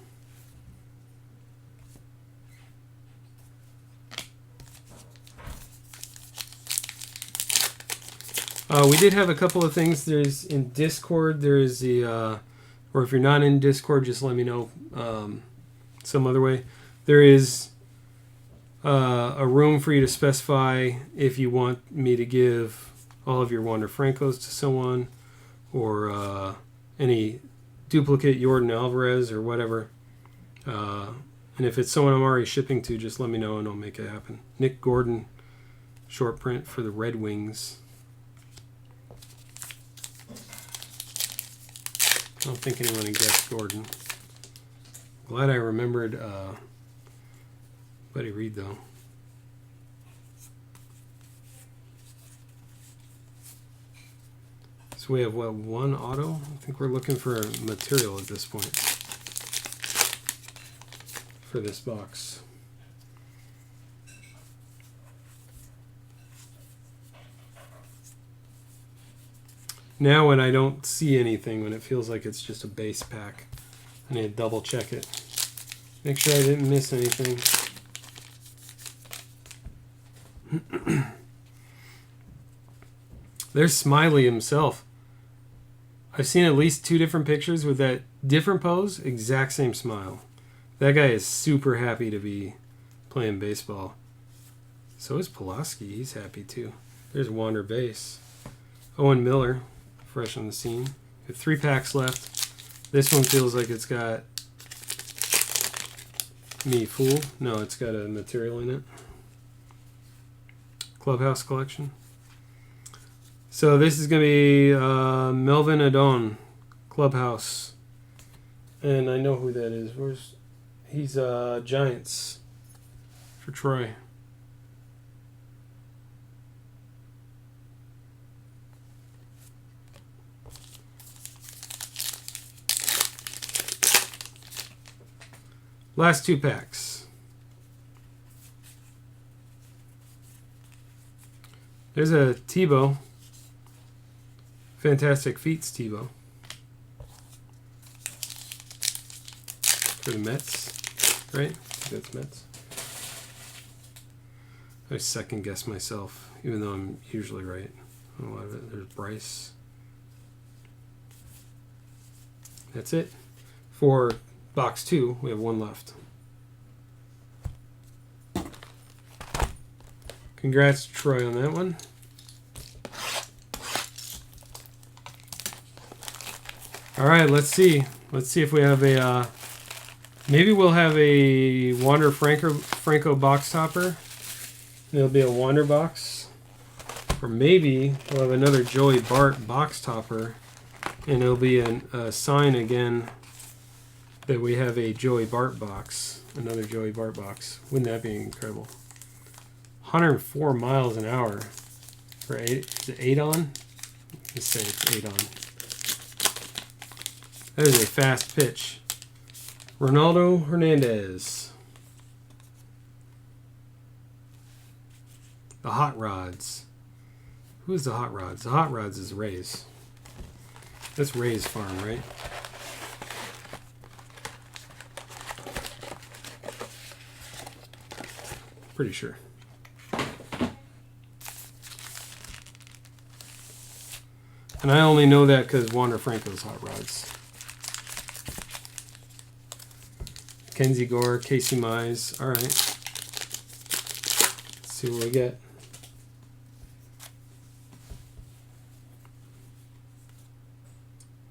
We did have a couple of things. There's in Discord, there is the, or if you're not in Discord, just let me know some other way. There is a room for you to specify if you want me to give all of your Wander Francos to someone, or any duplicate Jordan Alvarez or whatever. And if it's someone I'm already shipping to, just let me know and I'll make it happen. Nick Gordon, short print for the Red Wings. I don't think anyone guessed Gordon. Glad I remembered Buddy Reed, though. So we have, what, one auto? I think we're looking for material at this point for this box. Now when I don't see anything, when it feels like it's just a base pack, I need to double check it. Make sure I didn't miss anything. There's Smiley himself. I've seen at least 2 different pictures with that different pose, exact same smile. That guy is super happy to be playing baseball. So is Pulaski. He's happy too. There's Wander Base. Owen Miller, fresh on the scene. We have 3 packs left. This one feels like it's got me fool. No, it's got a material in it. Clubhouse collection. So this is going to be Melvin Adon, Clubhouse. And I know who that is. He's Giants for Troy. Last 2 packs. There's a Tebow. Fantastic Feats Tebow. For the Mets, right? That's Mets. I second guess myself, even though I'm usually right. A lot of it. There's Bryce. That's it. For box 2, we have 1 left. Congrats, Troy, on that one. All right, let's see. Let's see if we have a. Maybe we'll have a Wander Franco box topper. It'll be a Wander box, or maybe we'll have another Joey Bart box topper, and it'll be a sign again that we have a Joey Bart box, another Joey Bart box. Wouldn't that be incredible? 104 miles an hour for 8. Is it 8 on? Let's say it's 8 on. That is a fast pitch. Ronaldo Hernandez. The Hot Rods. Who is the Hot Rods? The Hot Rods is Ray's. That's Ray's farm, right? Pretty sure. And I only know that because Wander Franco's Hot Rods. Kenzie Gore, Casey Mize. All right. Let's see what we get.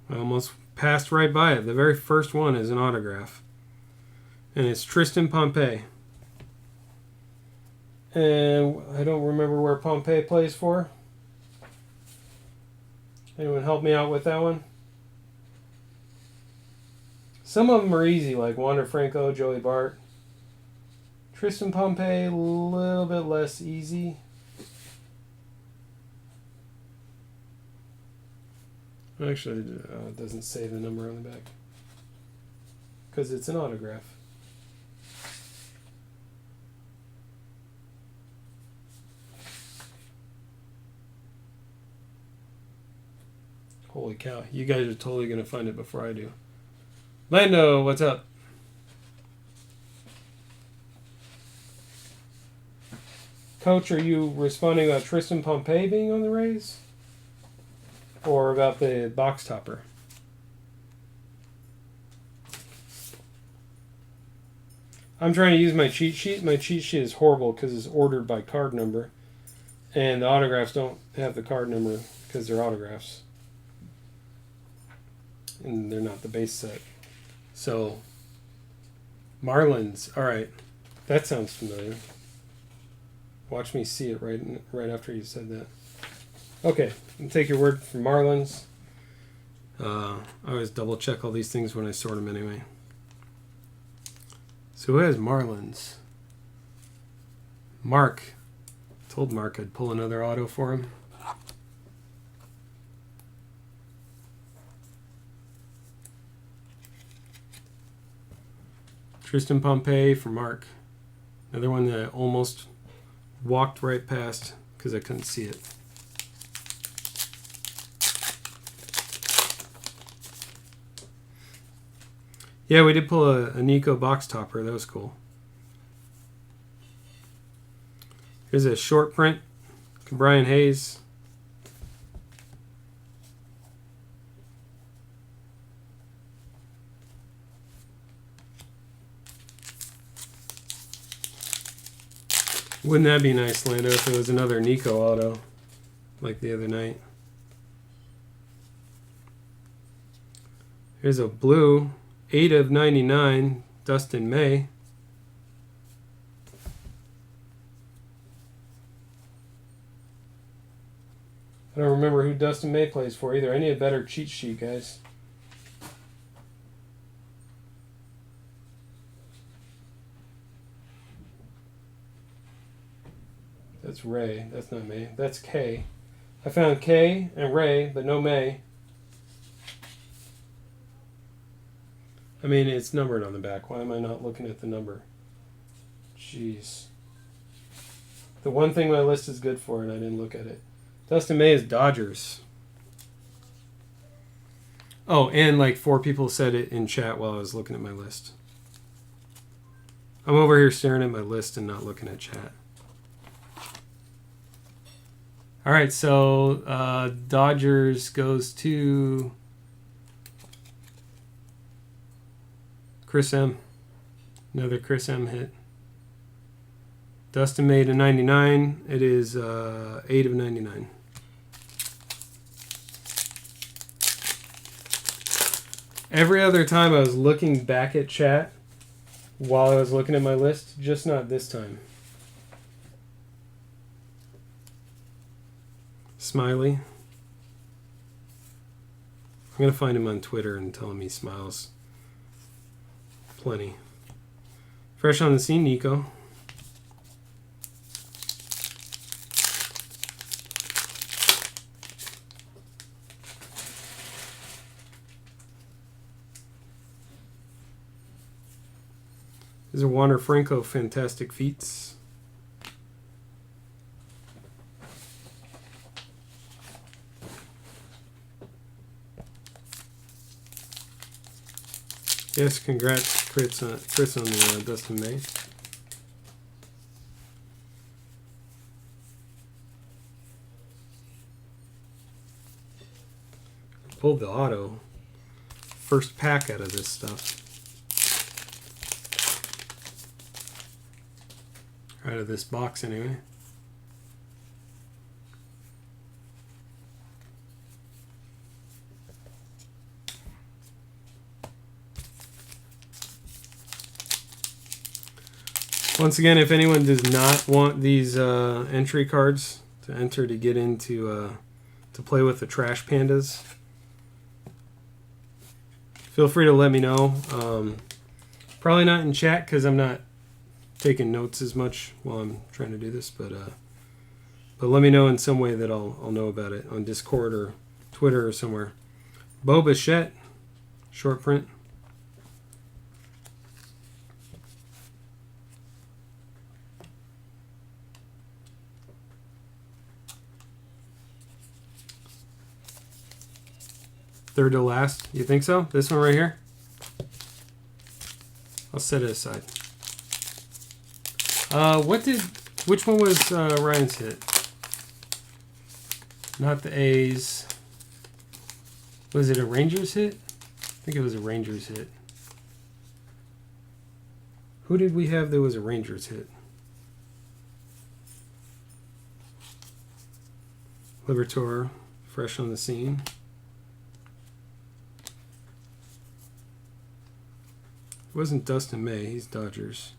I almost passed right by it. The very first one is an autograph. And it's Tristan Pompey. And I don't remember where Pompey plays for. Anyone help me out with that one? Some of them are easy, like Wander Franco, Joey Bart. Tristan Pompey, a little bit less easy. Actually, it doesn't say the number on the back. Because it's an autograph. Holy cow, you guys are totally going to find it before I do. Lando, what's up? Coach, are you responding about Tristan Pompey being on the Rays? Or about the box topper? I'm trying to use my cheat sheet. My cheat sheet is horrible because it's ordered by card number. And the autographs don't have the card number because they're autographs. And they're not the base set. So, Marlins. All right. That sounds familiar. Watch me see it right after you said that. Okay. I'll take your word for Marlins. I always double check all these things when I sort them anyway. So who has Marlins? Mark. I told Mark I'd pull another auto for him. Tristan Pompey for Mark. Another one that I almost walked right past because I couldn't see it. Yeah, we did pull a Nico box topper. That was cool. Here's a short print. Brian Hayes. Wouldn't that be nice, Lando, if it was another Nico auto like the other night? Here's a blue 8/99 Dustin May. I don't remember who Dustin May plays for either. I need a better cheat sheet, guys. That's Ray. That's not May. That's K. I found K and Ray, but no May. I mean, it's numbered on the back. Why am I not looking at the number? Jeez. The one thing my list is good for, and I didn't look at it. Dustin May is Dodgers. Oh, and like 4 people said it in chat while I was looking at my list. I'm over here staring at my list and not looking at chat. All right, so Dodgers goes to Chris M. Another Chris M hit. Dustin May to 99. It is 8/99. Every other time I was looking back at chat while I was looking at my list, just not this time. Smiley. I'm going to find him on Twitter and tell him he smiles plenty. Fresh on the scene, Nico. These are Wander Franco Fantastic Feats. Yes, congrats, Chris on the Dustin May. Pulled the auto. First pack out of this stuff. Out of this box, anyway. Once again, if anyone does not want these entry cards to enter to get into to play with the Trash Pandas, feel free to let me know. Probably not in chat because I'm not taking notes as much while I'm trying to do this, but let me know in some way that I'll know about it on Discord or Twitter or somewhere. Bo Bichette, short print. Third to last. You think so? This one right here? I'll set it aside. Which one was Ryan's hit? Not the A's. Was it a Rangers hit? I think it was a Rangers hit. Who did we have that was a Rangers hit? Libertor, fresh on the scene. It wasn't Dustin May, he's Dodgers.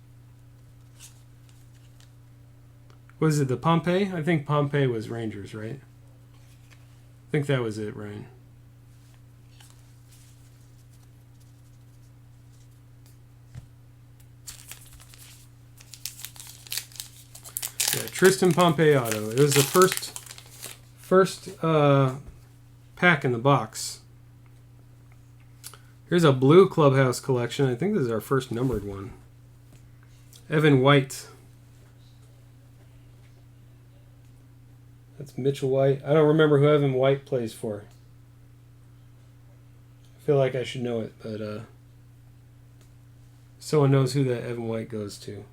Was it the Pompey? I think Pompey was Rangers, right? I think that was it, Ryan. Yeah, Tristan Pompey auto. It was the first pack in the box. Here's a blue Clubhouse collection. I think this is our first numbered one. Evan White. That's Mitchell White. I don't remember who Evan White plays for. I feel like I should know it, but Someone knows who that Evan White goes to.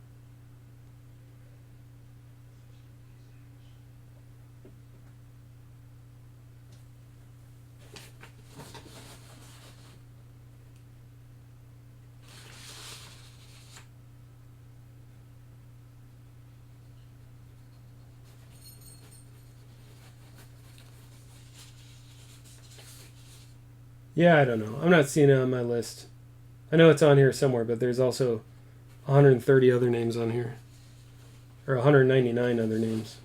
Yeah, I don't know. I'm not seeing it on my list. I know it's on here somewhere, but there's also 130 other names on here. Or 199 other names.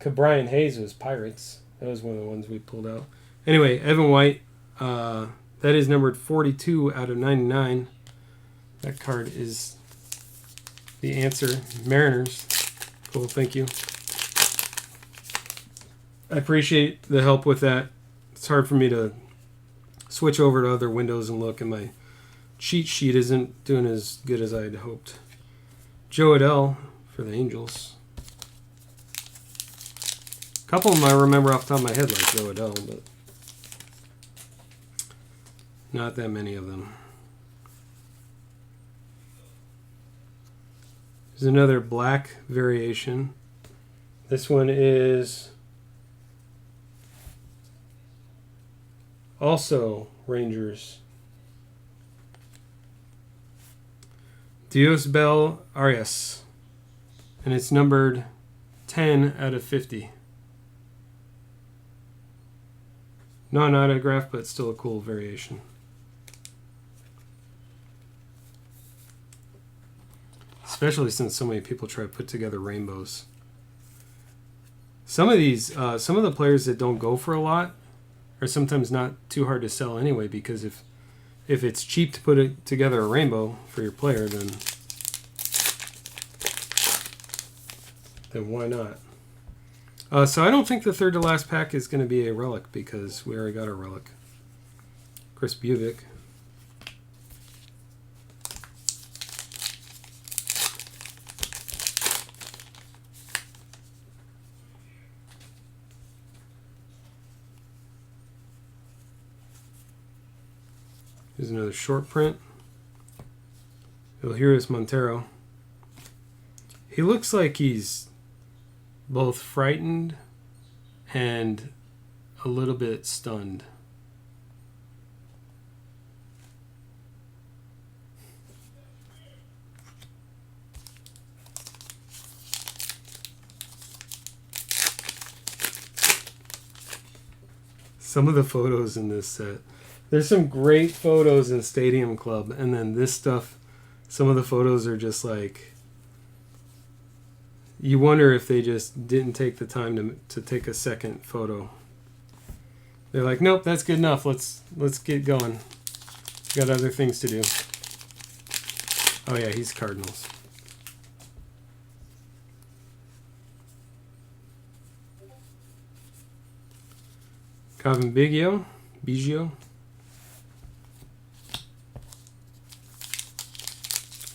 Brian Hayes was Pirates. That was one of the ones we pulled out. Anyway, Evan White, that is numbered 42 out of 99. That card is the answer. Mariners. Cool, thank you. I appreciate the help with that. It's hard for me to switch over to other windows and look, and my cheat sheet isn't doing as good as I had hoped. Joe Adele for the Angels. A couple of them I remember off the top of my head, like Joe Adele, but not that many of them. There's another black variation. This one is also Rangers. Diosbel Arias. And it's numbered 10 out of 50. Non-autograph, but still a cool variation. Especially since so many people try to put together rainbows. Some of these, some of the players that don't go for a lot are sometimes not too hard to sell anyway, because if it's cheap to put together a rainbow for your player, then why not? So I don't think the third to last pack is going to be a relic, because we already got a relic. Chris Buvick. Here's another short print. Eleuteris Montero. He looks like he's both frightened and a little bit stunned. Some of the photos in this set. There's some great photos in Stadium Club, and then this stuff, some of the photos are just like, you wonder if they just didn't take the time to take a second photo. They're like, nope, that's good enough. Let's get going. Got other things to do. Oh yeah, he's Cardinals. Calvin Biggio.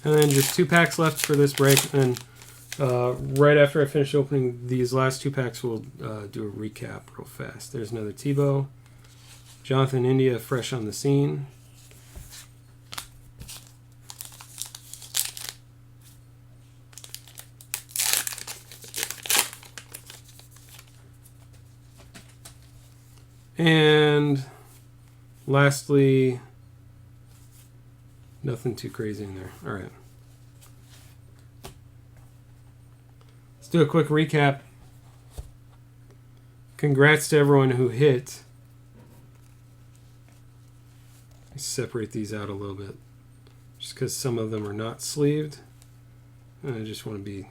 And then just 2 packs left for this break. And right after I finish opening these last 2 packs, we'll do a recap real fast. There's another Tebow. Jonathan India, fresh on the scene. And lastly, nothing too crazy in there. All right. Let's do a quick recap. Congrats to everyone who hit. Let's separate these out a little bit, just because some of them are not sleeved. And I just want to be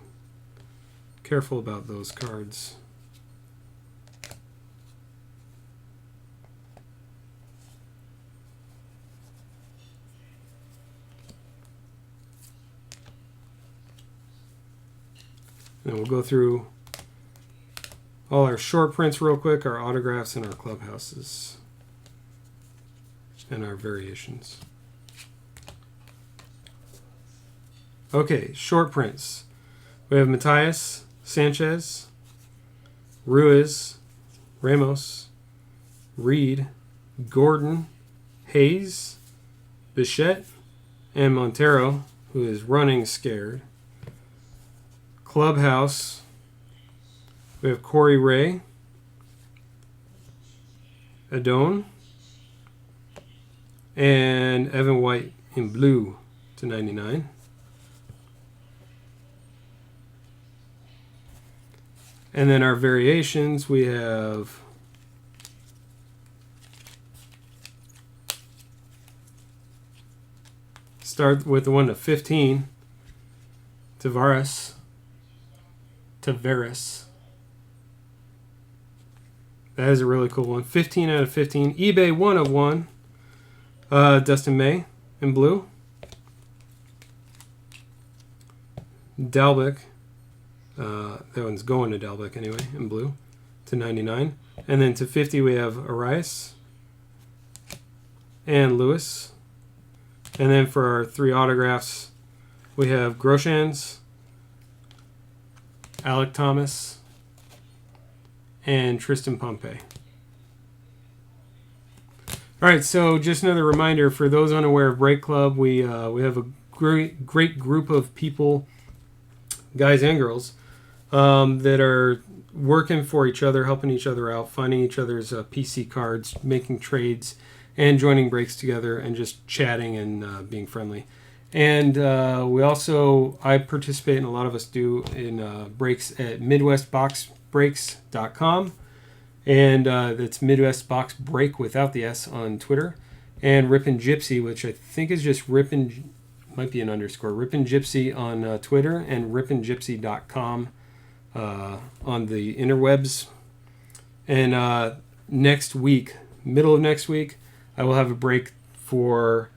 careful about those cards. And we'll go through all our short prints real quick, our autographs and our clubhouses, and our variations. Okay, short prints. We have Matthias Sanchez, Ruiz, Ramos, Reed, Gordon, Hayes, Bichette, and Montero, who is running scared. Clubhouse, we have Corey Ray, Adone, and Evan White in blue /99. And then our variations, we have start with the one to 15, Tavares. That is a really cool one. 15 out of 15. eBay 1 of 1. Dustin May in blue. Dalbec. That one's going to Dalbec anyway, in blue, /99. And then to 50 we have Arias and Lewis. And then for our 3 autographs, we have Groshans, Alec Thomas, and Tristan Pompey. All right, so just another reminder for those unaware of Break Club, we have a great group of people, guys and girls, that are working for each other, helping each other out, finding each other's PC cards, making trades, and joining breaks together and just chatting and being friendly. And I participate, and a lot of us do, in breaks at MidwestBoxBreaks.com. And that's Midwest Box Break without the S on Twitter. And Rippin' Gypsy, which I think is just Rippin', might be an underscore, Rippin' Gypsy on Twitter, and rippingypsy.com on the interwebs. And next week, middle of next week, I will have a break for,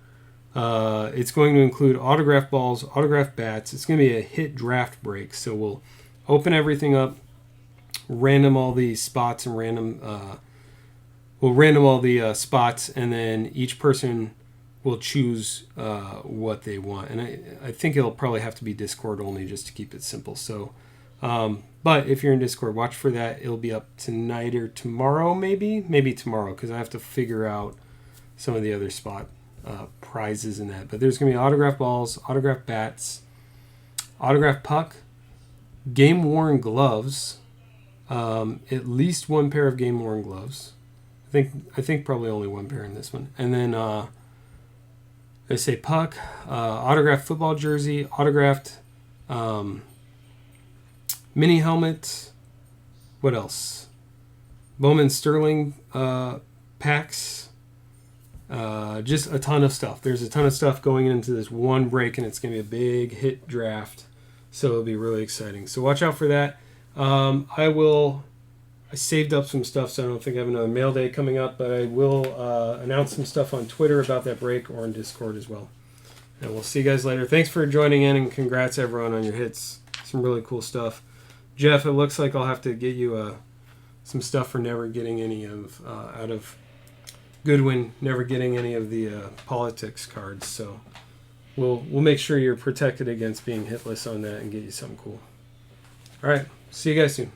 it's going to include autograph balls, autograph bats. It's going to be a hit draft break. So we'll open everything up, random all the spots, and we'll random all the spots, and then each person will choose what they want. And I think it'll probably have to be Discord only just to keep it simple. So, but if you're in Discord, watch for that. It'll be up tonight or tomorrow, maybe tomorrow, because I have to figure out some of the other spot prizes in that. But there's going to be autograph balls, autograph bats, autograph puck, game-worn gloves, at least 1 pair of game-worn gloves. I think probably only 1 pair in this one. And then they say puck, autographed football jersey, autographed mini helmet. What else? Bowman Sterling packs. Just a ton of stuff. There's a ton of stuff going into this one break, and it's going to be a big hit draft. So it'll be really exciting. So watch out for that. I saved up some stuff, so I don't think I have another mail day coming up, but I will announce some stuff on Twitter about that break or in Discord as well. And we'll see you guys later. Thanks for joining in, and congrats everyone on your hits. Some really cool stuff. Jeff, it looks like I'll have to get you some stuff for never getting any of, out of Goodwin, never getting any of the politics cards. So we'll make sure you're protected against being hitless on that and get you something cool. All right. See you guys soon.